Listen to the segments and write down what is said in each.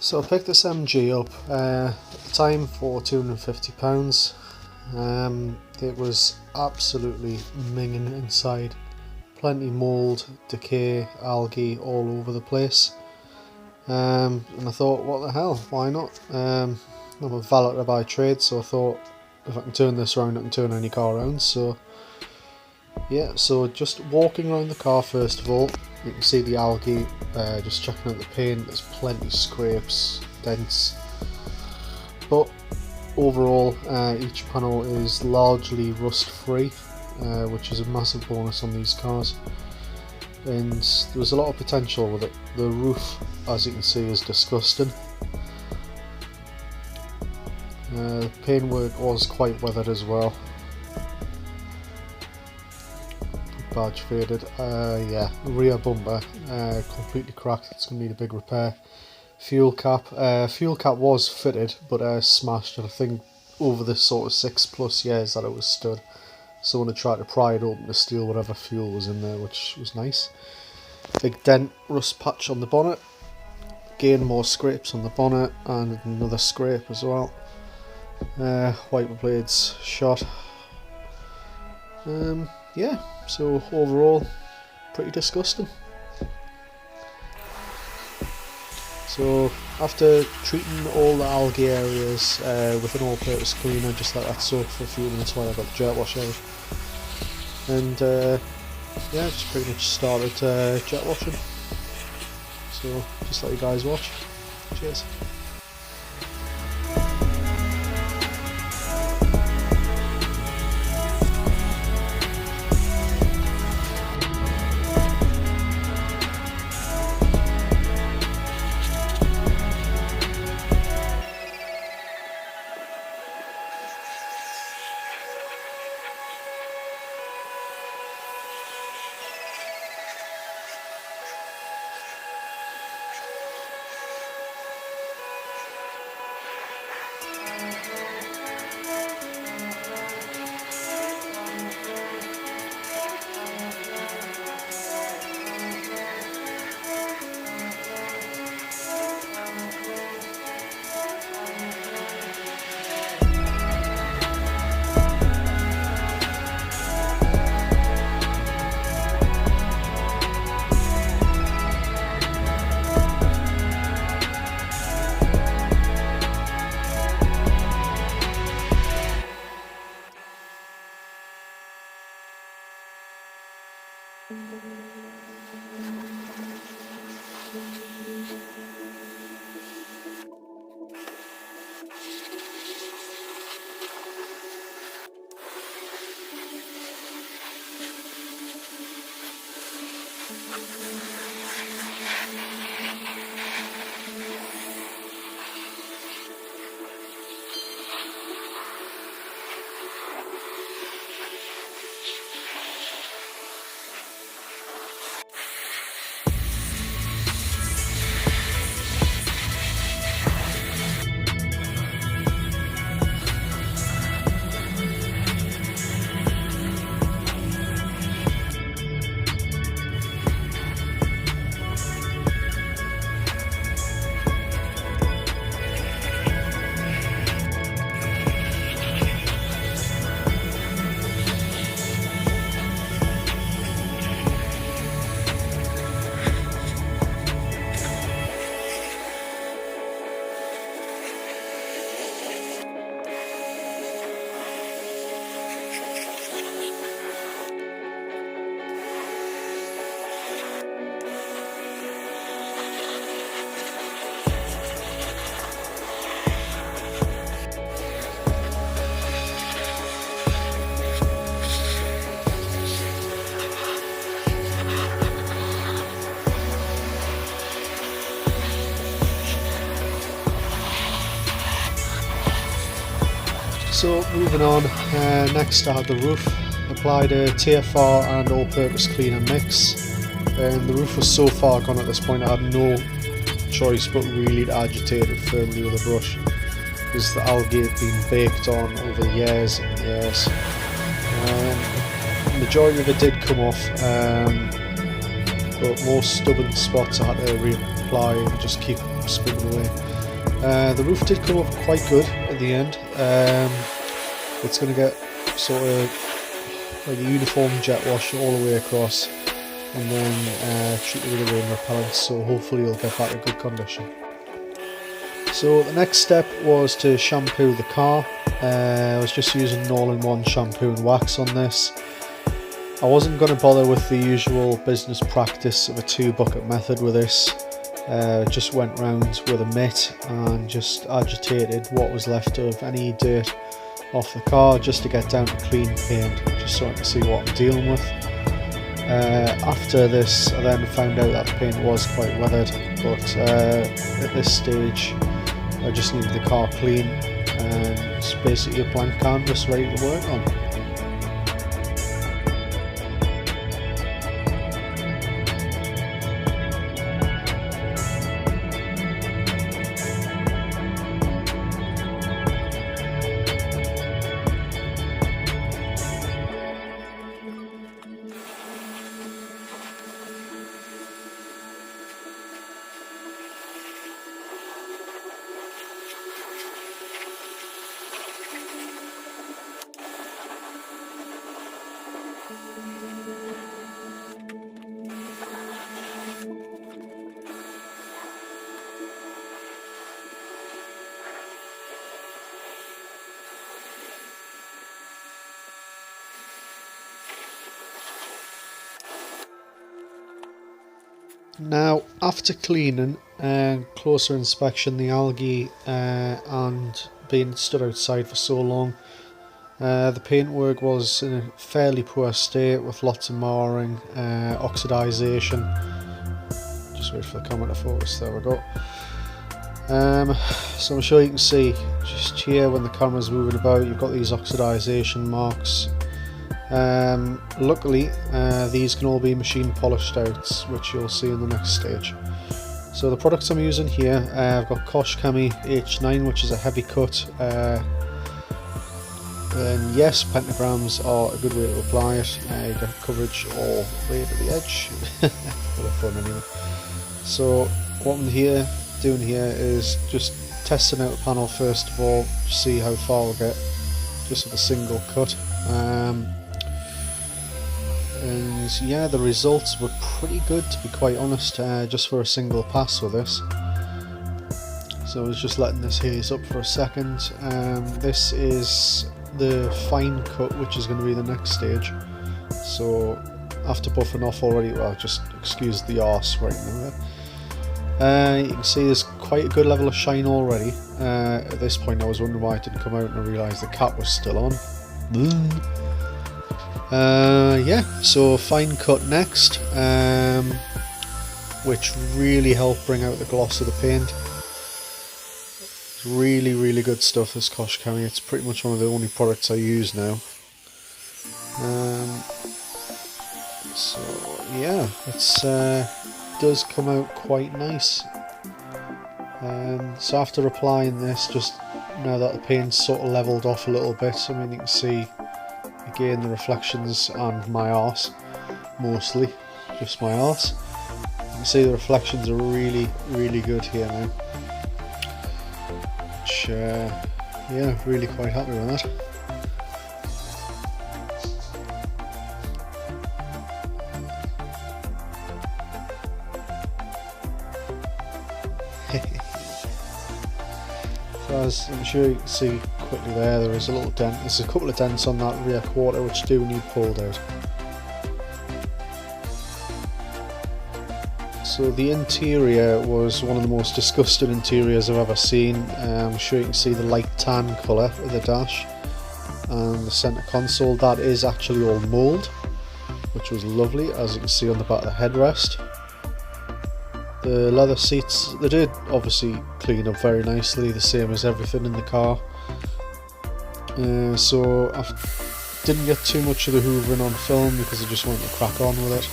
So I picked this MG up at the time for £250. It was absolutely minging inside. Plenty mould, decay, algae all over the place. And I thought, what the hell, why not? I'm a valeter by trade, so I thought if I can turn this around, I can turn any car around. So yeah, so just walking around the car first of all, you can see the algae, just checking out the paint, there's plenty of scrapes, dents, but overall each panel is largely rust free, which is a massive bonus on these cars, and there's a lot of potential with it. The roof, as you can see, is disgusting. The paintwork was quite weathered as well. Badge faded. Yeah, rear bumper completely cracked. It's going to need a big repair. Fuel cap was fitted but smashed, and I think over the sort of 6+ years that it was stood, someone had tried to pry it open to steal whatever fuel was in there, which was nice. Big dent, rust patch on the bonnet. Again, more scrapes on the bonnet and another scrape as well. Wiper blades shot. Yeah, so overall pretty disgusting. So after treating all the algae areas with an all-purpose cleaner, just let that soak for a few minutes while I got the jet wash out, and yeah, just pretty much started jet washing. So just let you guys watch. Cheers. So moving on, next I had the roof. Applied a TFR and all-purpose cleaner mix, and the roof was so far gone at this point I had no choice but really to agitate it firmly with a brush, because the algae had been baked on over years and years. The majority of it did come off, but most stubborn spots I had to reapply and just keep scrubbing away. The roof did come up quite good at the end. It's going to get sort of like a uniform jet wash all the way across, and then treated with a rain repellent, so hopefully it'll get back in good condition. So the next step was to shampoo the car. I was just using an all-in-one shampoo and wax on this. I wasn't going to bother with the usual business practice of a 2-bucket method with this. Just went round with a mitt and just agitated what was left of any dirt off the car just to get down to clean paint, just so I can see what I'm dealing with. After this, I then found out that the paint was quite weathered, but at this stage I just needed the car clean and it's basically a blank canvas ready to work on. Now, after cleaning and closer inspection, the algae and being stood outside for so long, the paintwork was in a fairly poor state with lots of marring, oxidisation. Just wait for the camera to focus, there we go. So I'm sure you can see just here when the camera's moving about, you've got these oxidisation marks. Luckily these can all be machine polished out, which you'll see in the next stage. So the products I'm using here, I've got Kosh Chemi H9, which is a heavy cut, and yes, pentagrams are a good way to apply it. You get coverage all the way to the edge. Full of fun anyway. So what I'm doing here is just testing out the panel first of all, to see how far we'll get just with a single cut. And yeah, the results were pretty good, to be quite honest, just for a single pass with this. So I was just letting this haze up for a second. This is the fine cut, which is going to be the next stage. So after buffing off already, well, just excuse the arse right now. You can see there's quite a good level of shine already. At this point I was wondering why it didn't come out, and I realised the cap was still on. Yeah, so fine cut next, which really helped bring out the gloss of the paint. It's really good stuff, this Kosh Chemi. It's pretty much one of the only products I use now. So yeah, it does come out quite nice. So after applying this, just now that the paint's sort of leveled off a little bit, I mean, you can see again the reflections and my arse, mostly just my arse. You can see the reflections are really good here now, which yeah, really quite happy with that. So as I'm sure you can see quickly there is a little dent. There's a couple of dents on that rear quarter which do need pulled out. So the interior was one of the most disgusting interiors I've ever seen. I'm sure you can see the light tan colour of the dash and the centre console. That is actually all mould, which was lovely, as you can see on the back of the headrest. The leather seats, they did obviously clean up very nicely, the same as everything in the car. So I didn't get too much of the hoovering on film because I just wanted to crack on with it.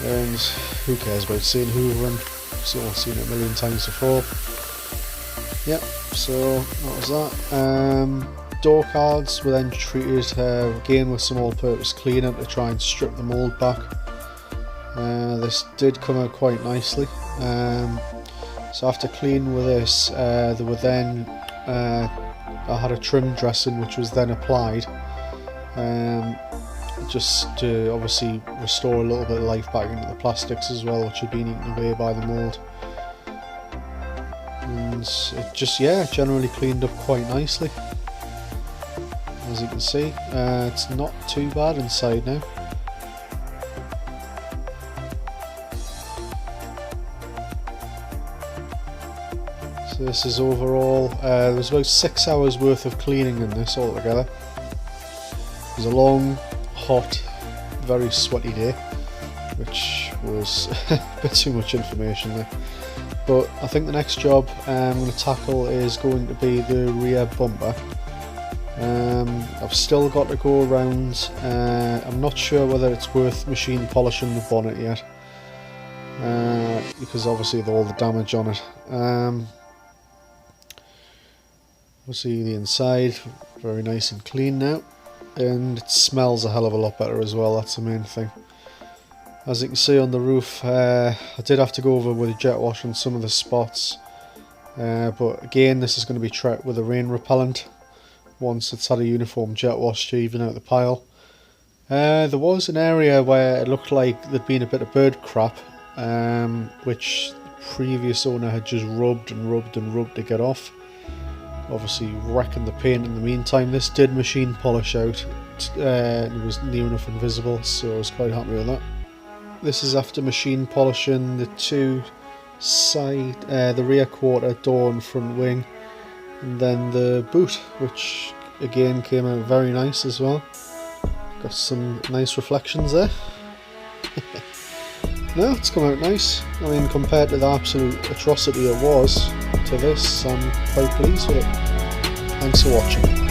And who cares about seeing hoovering? I've seen it a million times before. Yep, so that was that. Door cards were then treated again with some all-purpose cleaner to try and strip the mould back. This did come out quite nicely. So after cleaning with this, there were then I had a trim dressing which was then applied, just to obviously restore a little bit of life back into the plastics as well, which had been eaten away by the mould. And it just, yeah, generally cleaned up quite nicely. As you can see, it's not too bad inside now. So this is overall, there was about 6 hours worth of cleaning in this altogether. It was a long, hot, very sweaty day, which was a bit too much information there. But I think the next job I'm going to tackle is going to be the rear bumper. I've still got to go around, I'm not sure whether it's worth machine polishing the bonnet yet, because obviously of all the damage on it. Obviously the inside, very nice and clean now, and it smells a hell of a lot better as well, that's the main thing. As you can see on the roof, I did have to go over with a jet wash on some of the spots, but again this is going to be treated with a rain repellent once it's had a uniform jet wash to even out the pile. There was an area where it looked like there'd been a bit of bird crap, which the previous owner had just rubbed and rubbed and rubbed to get off, obviously wrecking the paint in the meantime. This did machine polish out, and it was near enough invisible, so I was quite happy with that. This is after machine polishing the two side, the rear quarter, door and front wing, and then the boot, which again came out very nice as well. Got some nice reflections there. No, it's come out nice. I mean, compared to the absolute atrocity it was to this, I'm quite pleased with it. Thanks for watching.